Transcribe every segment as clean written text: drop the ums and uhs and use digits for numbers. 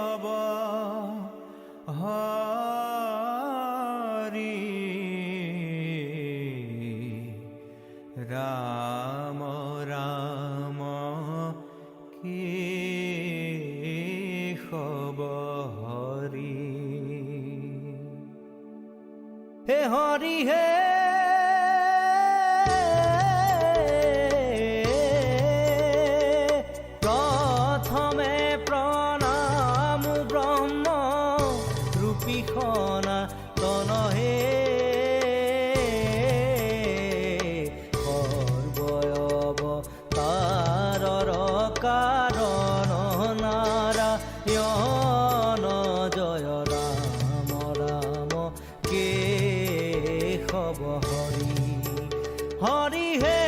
হব হৰি ৰাম ৰাম কেশব হৰি হে হৰি হে প্ৰথমে প্ৰণাম ব্ৰহ্ম ৰূপী সনাতন হে সৰ্বয়বতাৰৰ কাৰণ নাৰায়ণ জয় ৰাম ৰাম কেশব হৰি হৰি হে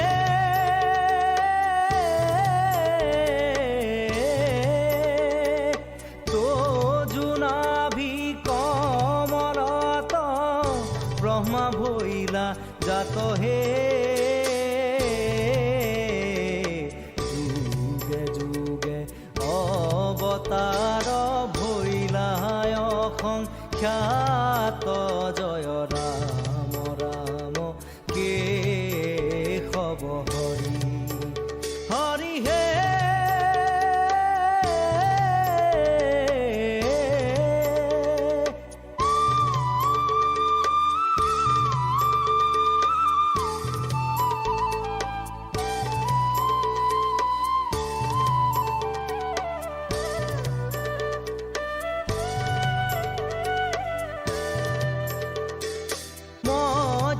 কমলত ব্ৰহ্মা ভৈলা জাত হে যুগে যুগে অবতাৰ ভৈলায় সংখ্যাত জয় ৰাম ৰাম কেশব হৰি হৰি হে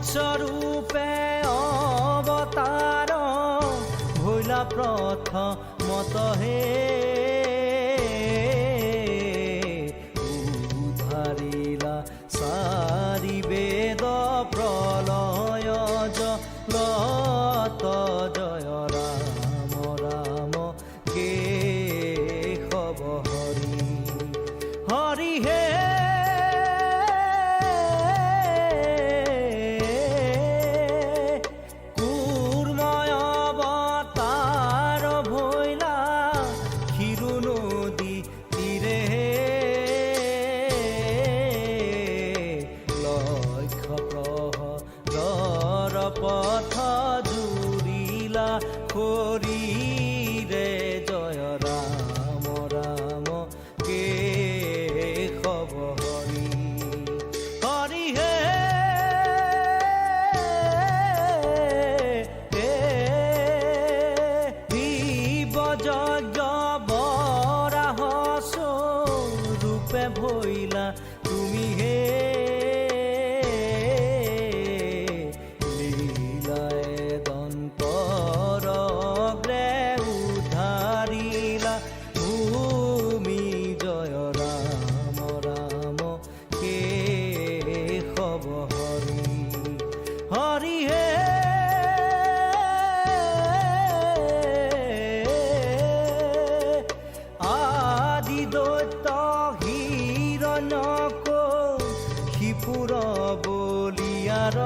স্বৰূপে অবতাৰ ভৈলা প্ৰথমত হে উদ্ধাৰিলা সাৰি বেদ প্ৰলয় জগত জয় ৰাম ৰাম কেশব হৰি হৰি হে পথ জুৰিলা হৰিৰে জয় ৰাম ৰাম কেশব হৰি হৰি হে শিৱযজ্ঞ বৰাহ স্বৰূপে ভৈলা তুমি হে উদ্ধাৰিলা ভূমি জয় ৰাম ৰাম কেশব হৰি হৰি হে আদি দৈত্য হিৰণ্যক শিপুৰ বলিয়াৰ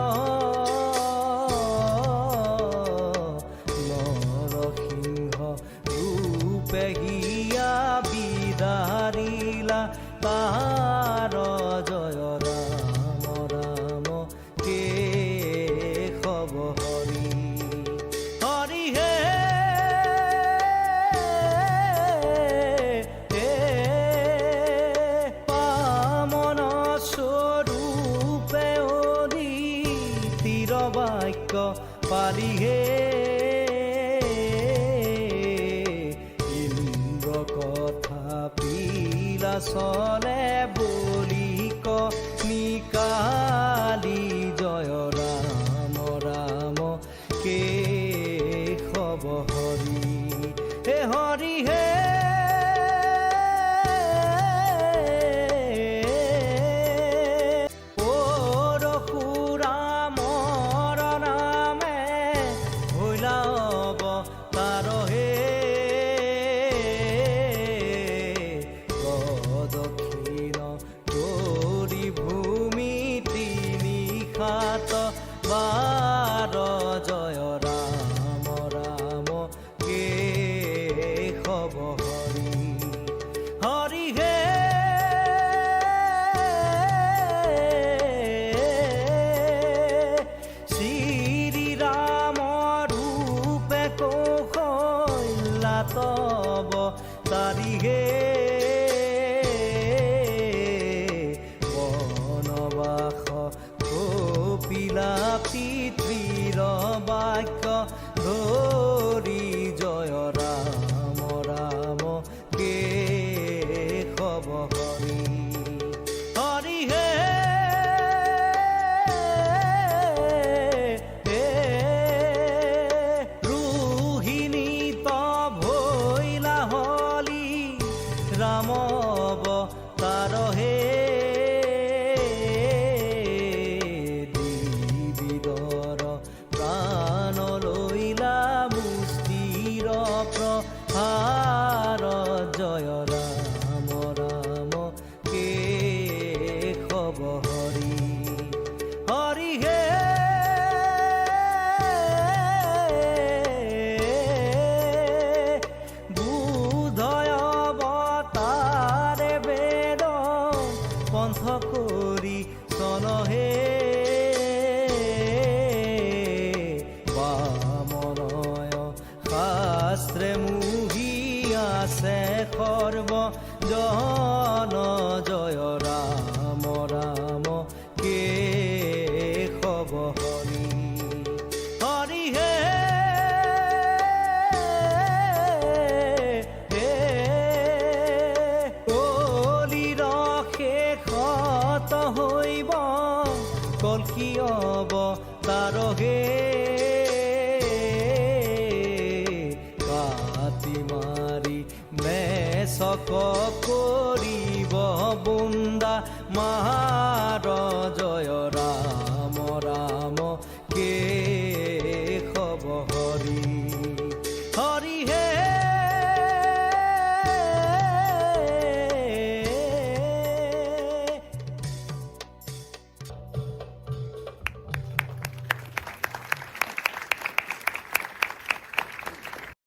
পেহিয়া বিদাৰিলা তাহাৰ জয় ৰাম ৰাম কেশব হৰি হৰি হে পামন স্বৰূপে অদিতিৰ বাক্য পালি হে কথা পিলা চলে বলিক নিকালি জয় ৰাম ৰাম কেশব হৰি হে হৰি হে পৰশুৰামৰ নামে ভৈলা অৱতাৰ হে দক্ষিণ ভূমি তিনি হৰি হৰি হে ৰোহিণীত ভৈলা হলি ৰাম অৱতাৰ হে দিবিদৰ প্ৰাণ লৈলা মুষ্টিৰ প্ৰহাৰ জয় ৰাম ৰাম কেশৱ হৰি হৰি হে বুধয় অৱতাৰে বেদ পন্থ কৰি চলহে বামনয় শাস্ত্ৰে মুহি আছে সৰ্ব জন জয় ৰাম ৰাম কেশৱ হৰি হৰি হে কলিৰ শেষত হৈব কল্কি অৱতাৰ হে কাটি মাৰি মেচক কৰিব বুন্দা মহা